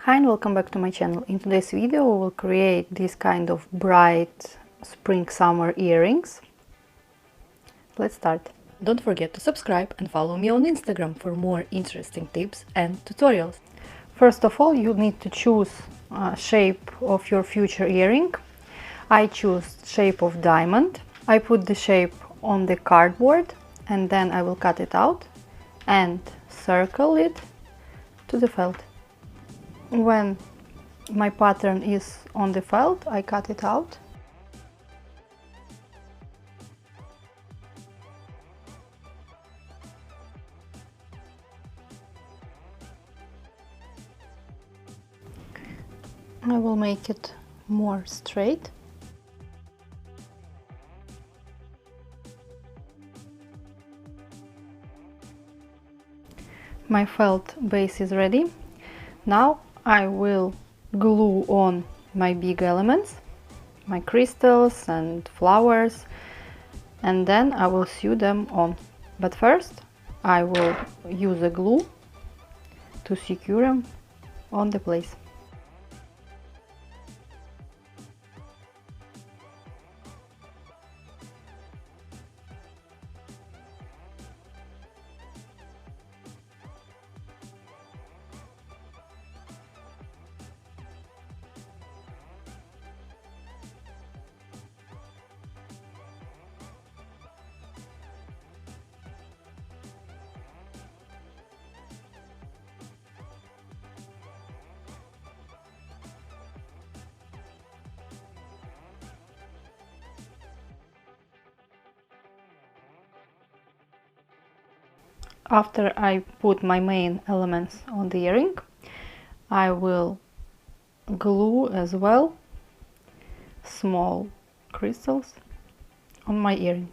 Hi and welcome back to my channel. In today's video we will create this kind of bright spring-summer earrings. Let's start. Don't forget to subscribe and follow me on Instagram for more interesting tips and tutorials. First of all, you need to choose a shape of your future earring. I choose shape of diamond. I put the shape on the cardboard and then I will cut it out and circle it to the felt. When my pattern is on the felt, I cut it out. I will make it more straight. My felt base is ready. Now I will glue on my big elements, my crystals and flowers, and then I will sew them on. But first I will use a glue to secure them on the place. After I put my main elements on the earring, I will glue as well small crystals on my earring.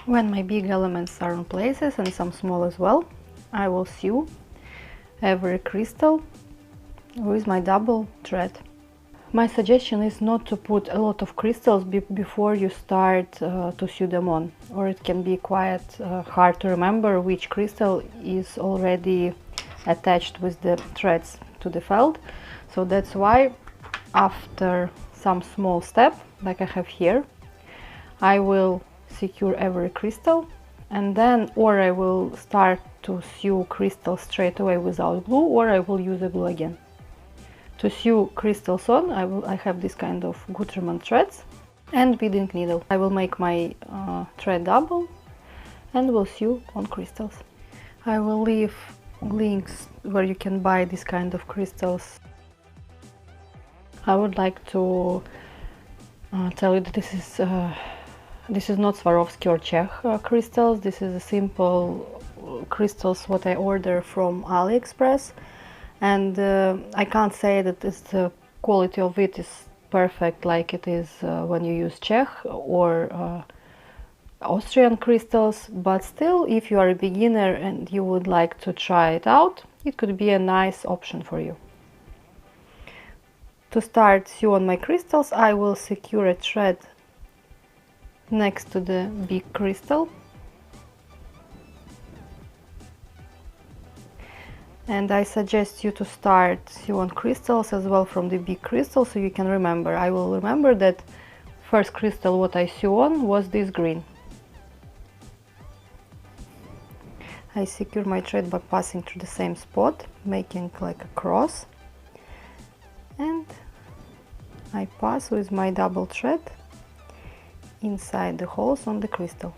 When my big elements are in places and some small as well, I will sew every crystal with my double thread. My suggestion is not to put a lot of crystals before you start to sew them on, or it can be quite hard to remember which crystal is already attached with the threads to the felt. So that's why after some small step, like I have here, I will secure every crystal, and then or I will start to sew crystals straight away without glue, or I will use a glue again. To sew crystals on, I have this kind of Gutermann threads and beading needle. I will make my thread double and will sew on crystals. I will leave links where you can buy this kind of crystals. I would like to tell you that this is not Swarovski or Czech crystals. This is a simple crystals what I order from AliExpress, and I can't say that the quality of it is perfect like it is when you use Czech or Austrian crystals, but still, if you are a beginner and you would like to try it out, it could be a nice option for you. To start sew on my crystals, I will secure a thread next to the big crystal, and I suggest you to start sew on crystals as well from the big crystal, so you can remember. I will remember that first crystal what I sew on was this green. I secure my thread by passing through the same spot, making like a cross, and I pass with my double thread inside the holes on the crystal.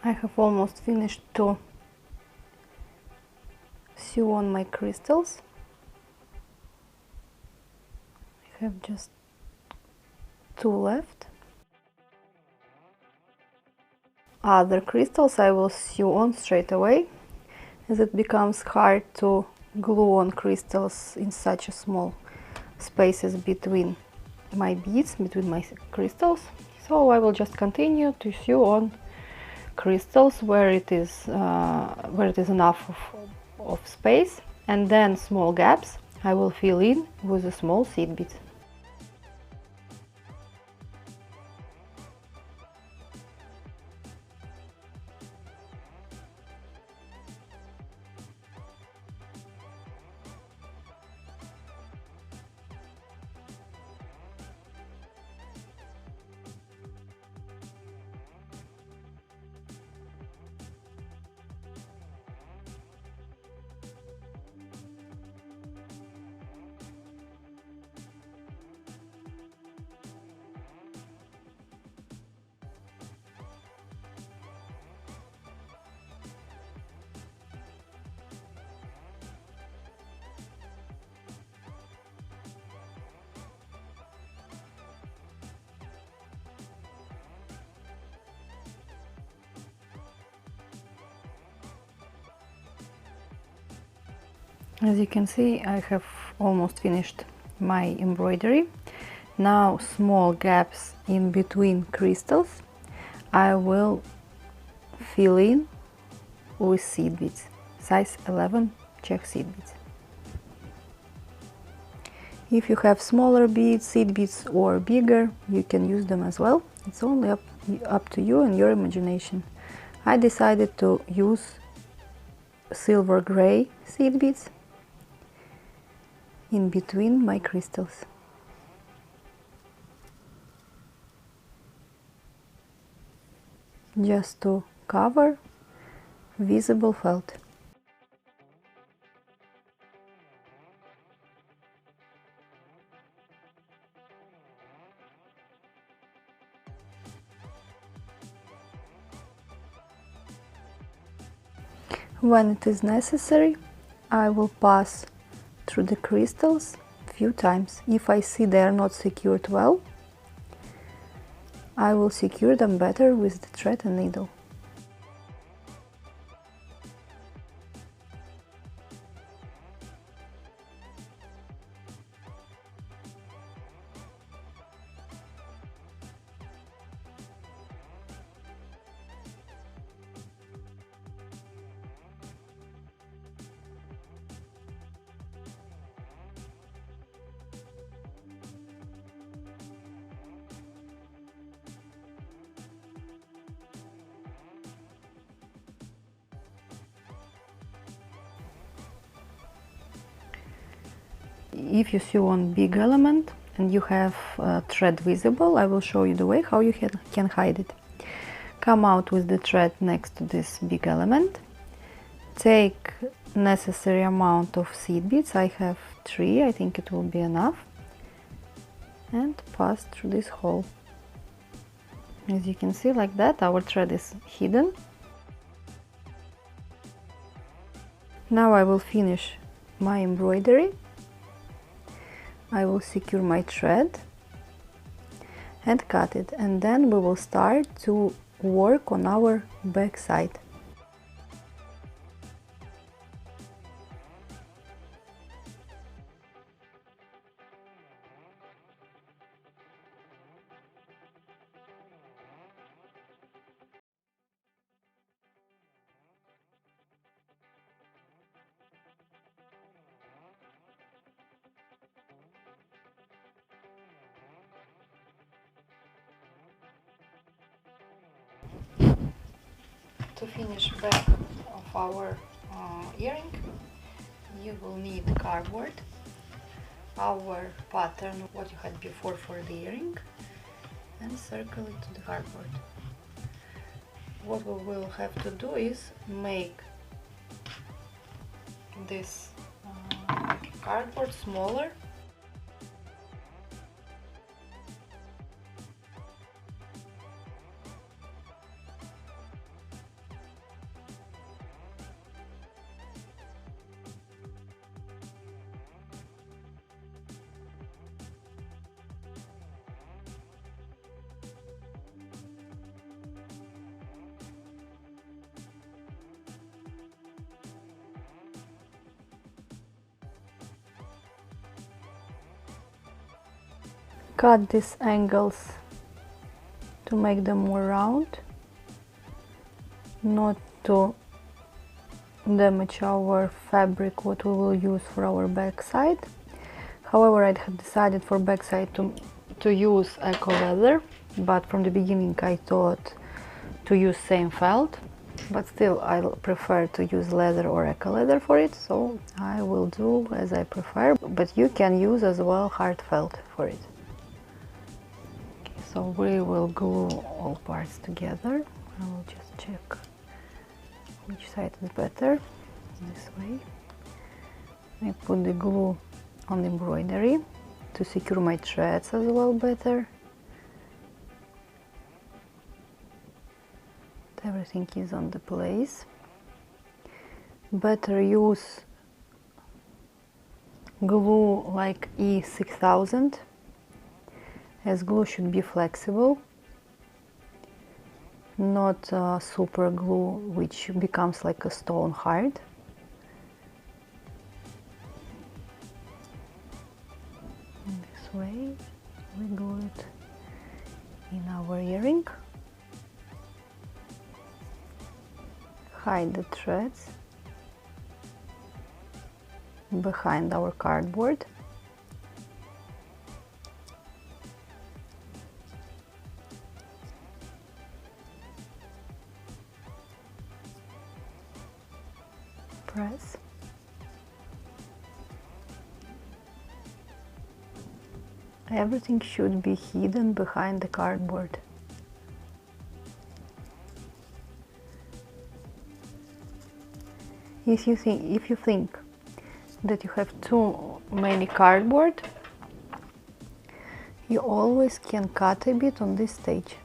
I have almost finished to sew on my crystals. I have just 2 left. Other crystals I will sew on straight away, as it becomes hard to glue on crystals in such a small spaces between my beads, between my crystals. So I will just continue to sew on crystals where it is enough of space, and then small gaps I will fill in with a small seed beads. As you can see, I have almost finished my embroidery. Now small gaps in between crystals I will fill in with seed beads, size 11 Czech seed beads. If you have smaller beads, seed beads, or bigger, you can use them as well. It's only up to you and your imagination. I decided to use silver gray seed beads in between my crystals. Just to cover visible felt. When it is necessary, I will pass through the crystals a few times. If I see they are not secured well, I will secure them better with the thread and needle. If you sew on big element and you have thread visible, I will show you the way how you can hide it. Come out with the thread next to this big element. Take necessary amount of seed beads. I have 3, I think it will be enough. And pass through this hole. As you can see, like that, our thread is hidden. Now I will finish my embroidery. I will secure my thread and cut it, and then we will start to work on our back side. To finish back of our earring, you will need cardboard, our pattern, what you had before for the earring, and circle it to the cardboard. What we will have to do is make this cardboard smaller. cut these angles to make them more round, not to damage our fabric what we will use for our backside. However, I had decided for backside to use eco leather, but from the beginning I thought to use same felt, but still I prefer to use leather or eco leather for it, so I will do as I prefer, but you can use as well hard felt for it. Okay, so we will glue all parts together. I will just check which side is better. This way. I put the glue on the embroidery to secure my threads as well better. Everything is on the place. Better use glue like E6000, as glue should be flexible, not super glue which becomes like a stone hard. This way we glue it in our earring. Hide the threads behind our cardboard. Press. Everything should be hidden behind the cardboard. If you think that you have too many cardboard, you always can cut a bit on this stage.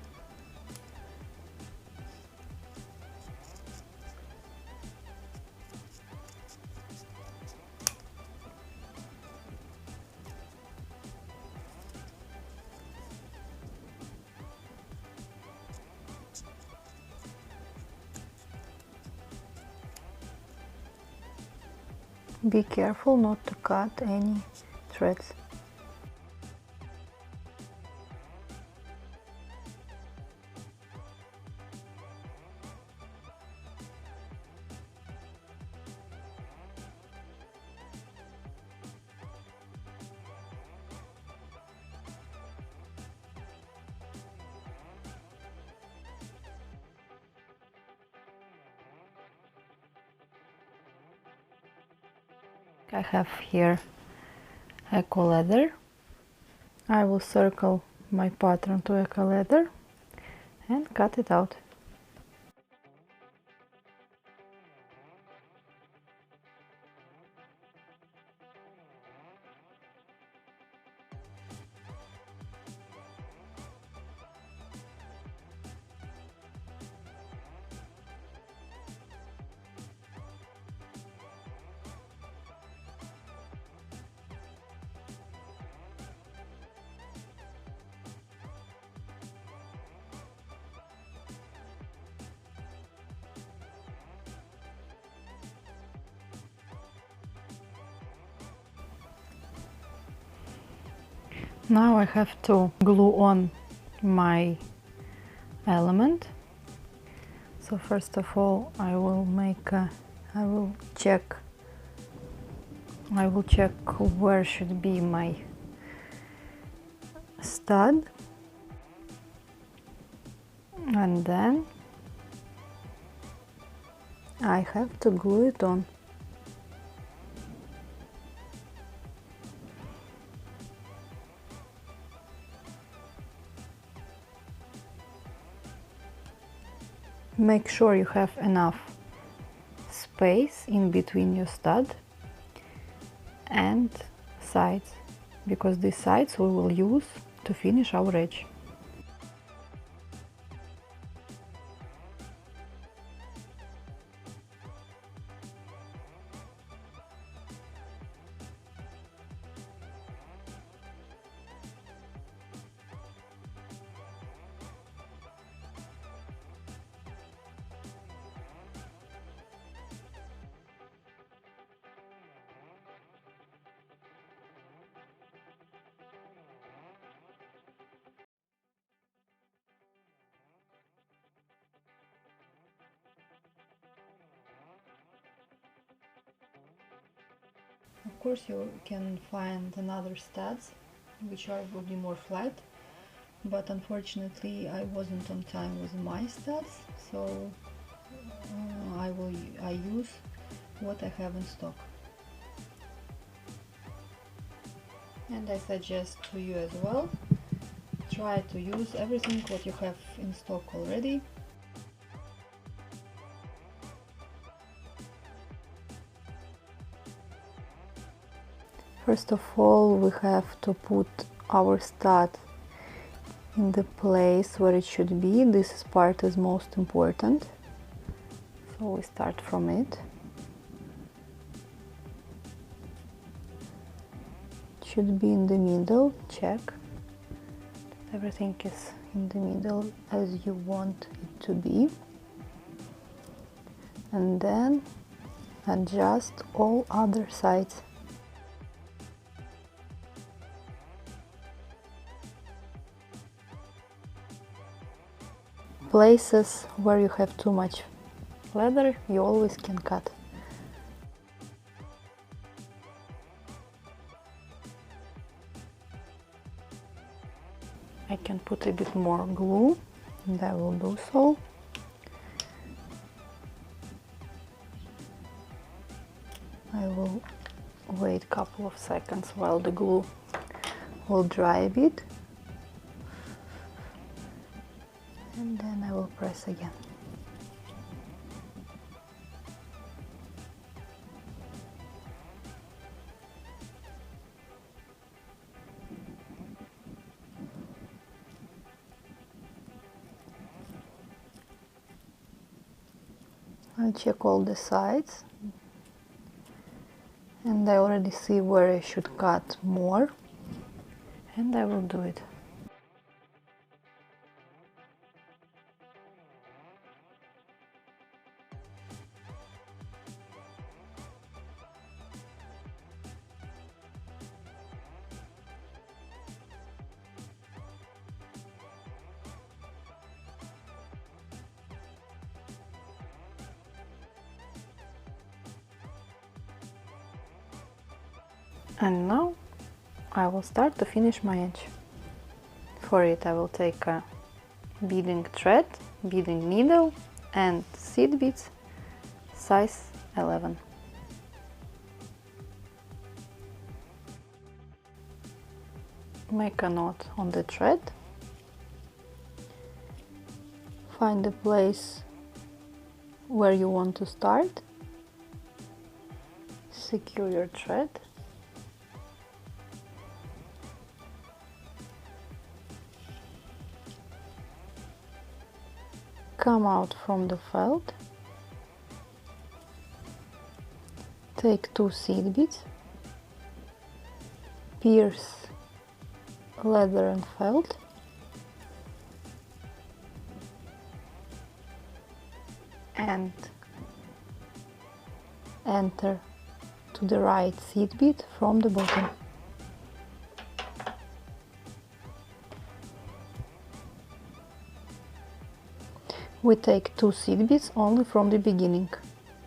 Be careful not to cut any threads. I have here eco leather. I will circle my pattern to eco leather and cut it out. Now I have to glue on my element. So first of all, I will check where should be my stud, and then I have to glue it on. Make sure you have enough space in between your stud and sides, because these sides we will use to finish our edge. course you can find another studs which will be more flat, but unfortunately I wasn't on time with my studs, so I use what I have in stock. And I suggest to you as well, try to use everything what you have in stock already. First of all, we have to put our stud in the place where it should be. This part is most important, so we start from it. It should be in the middle. Check everything is in the middle as you want it to be, and then adjust all other sides. Places where you have too much leather, you always can cut. I can put a bit more glue, and I will do so. I will wait a couple of seconds while the glue will dry a bit, and then I will press again. I'll check all the sides, and I already see where I should cut more, and I will do it. And now I will start to finish my edge. For it I will take a beading thread, beading needle and seed beads size 11. Make a knot on the thread. Find the place where you want to start. Secure your thread. Come out from the felt, take 2 seed beads, pierce leather and felt, and enter to the right seed bead from the bottom. We take 2 seed beads only from the beginning,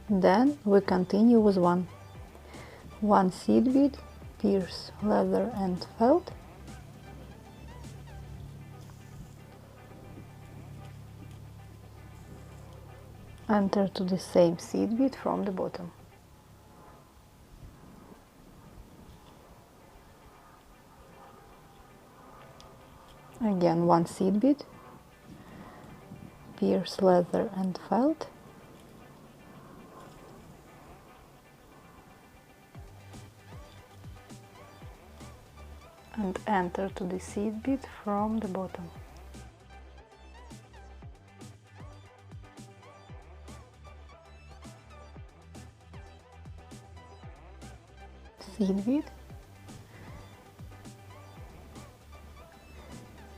then we continue with 1 seed bead, pierce leather and felt, enter to the same seed bead from the bottom. Again 1 seed bead, pierce leather and felt, and enter to the seed bead from the bottom. Seed bead,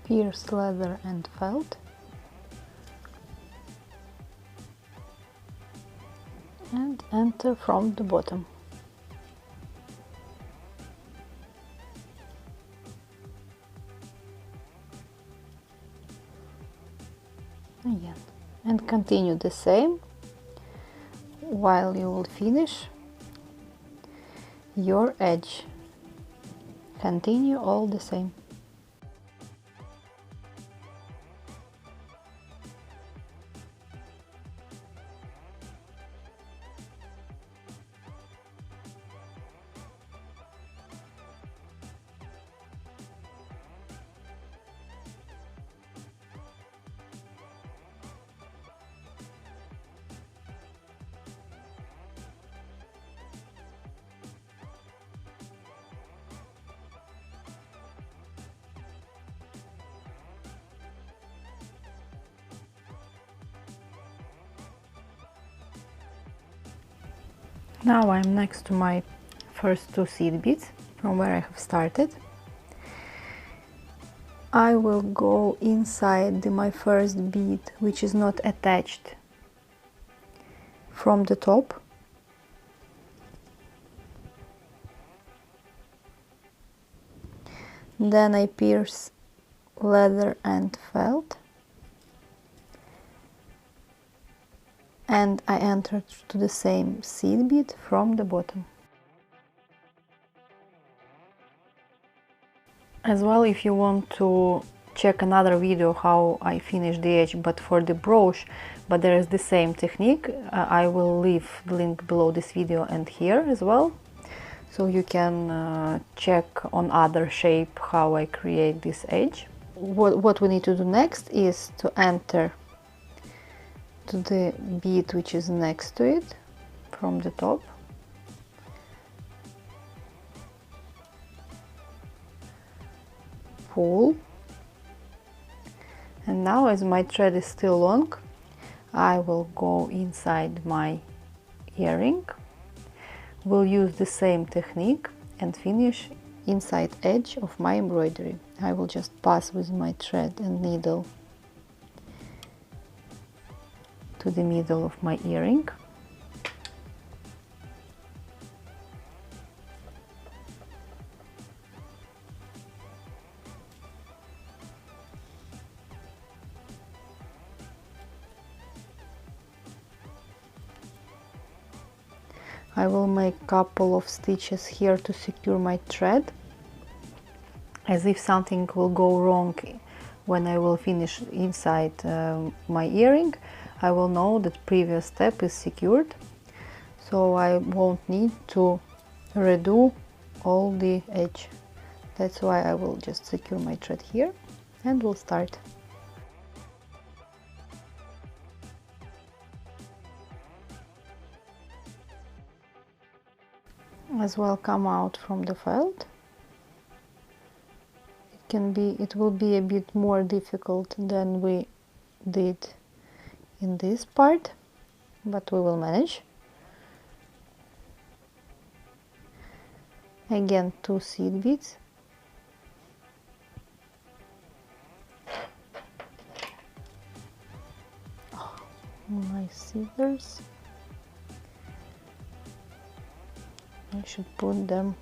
pierce leather and felt, and enter from the bottom. Again, and continue the same while you will finish. your edge. Continue all the same. Now I'm next to my first two seed beads from where I have started. I will go inside my first bead, which is not attached, from the top. Then I pierce leather and felt, and I enter to the same seed bead from the bottom. As well, if you want to check another video how I finish the edge but for the brooch, but there is the same technique, I will leave the link below this video and here as well, so you can check on other shape how I create this edge. What we need to do next is to enter to the bead which is next to it from the top. Pull, and now as my thread is still long, I will go inside my earring. We'll use the same technique and finish inside edge of my embroidery. I will just pass with my thread and needle to the middle of my earring. I will make a couple of stitches here to secure my thread, as if something will go wrong when I will finish inside my earring. I will know that previous step is secured, so I won't need to redo all the edge. That's why I will just secure my thread here and we'll start. As well, come out from the felt. It will be a bit more difficult than we did in this part, but we will manage. Again, 2 seed beads. Oh, my scissors. I should put them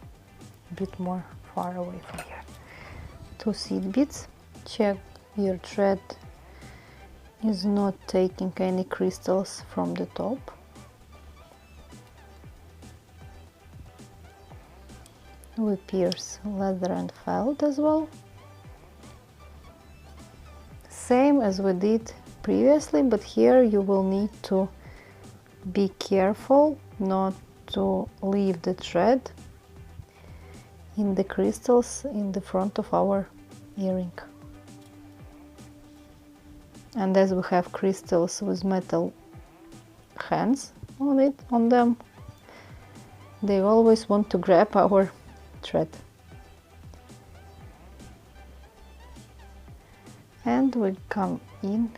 a bit more far away from here. 2 seed beads. Check your thread is not taking any crystals from the top. We pierce leather and felt as well. Same as we did previously, but here you will need to be careful not to leave the thread in the crystals in the front of our earring. And as we have crystals with metal hands on them, they always want to grab our thread. And we come in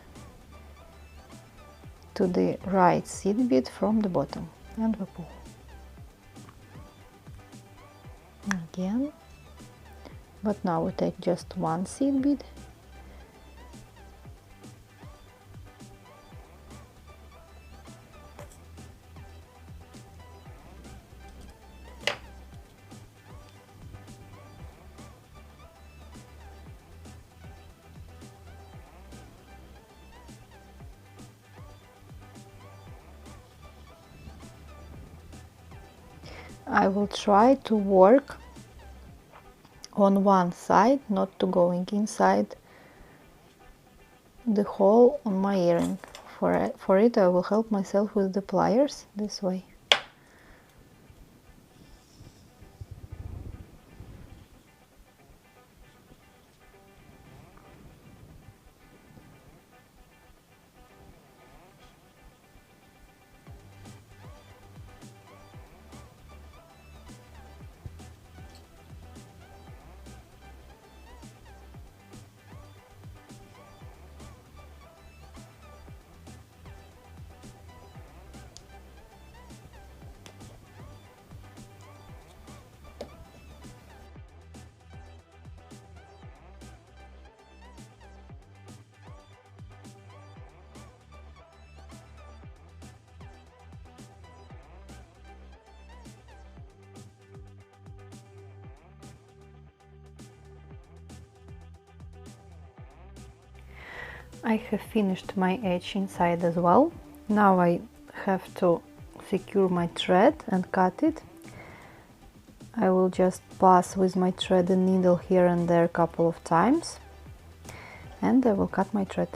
to the right seed bead from the bottom and we pull. Again, but now we take just 1 seed bead. I will try to work on one side, not to going inside the hole on my earring. For it I will help myself with the pliers this way. I have finished my edge inside as well. Now I have to secure my thread and cut it. I will just pass with my thread and needle here and there a couple of times, and I will cut my thread.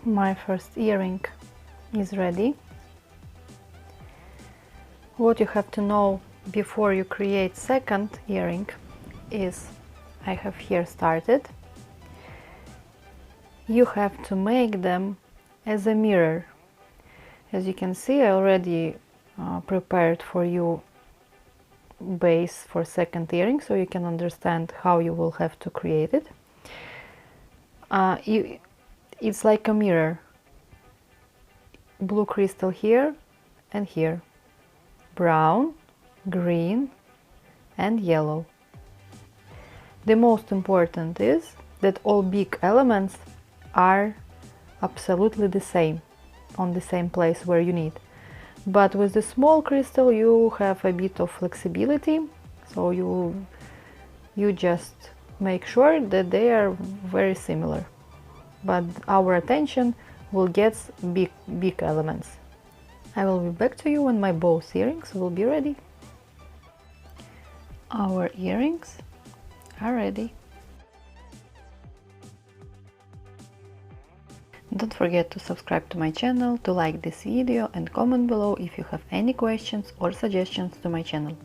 My first earring is ready. What you have to know before you create second earring is, I have here started. You have to make them as a mirror. As you can see, I already prepared for you base for second earring, so you can understand how you will have to create it. It's like a mirror. Blue crystal here and here. Brown, green and yellow. The most important is that all big elements are absolutely the same, on the same place where you need. But with the small crystal you have a bit of flexibility, so you just make sure that they are very similar. But our attention will get big elements. I will be back to you when my both earrings will be ready. Our earrings are ready. Don't forget to subscribe to my channel, to like this video and comment below if you have any questions or suggestions to my channel.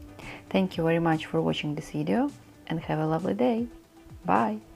Thank you very much for watching this video and have a lovely day. Bye!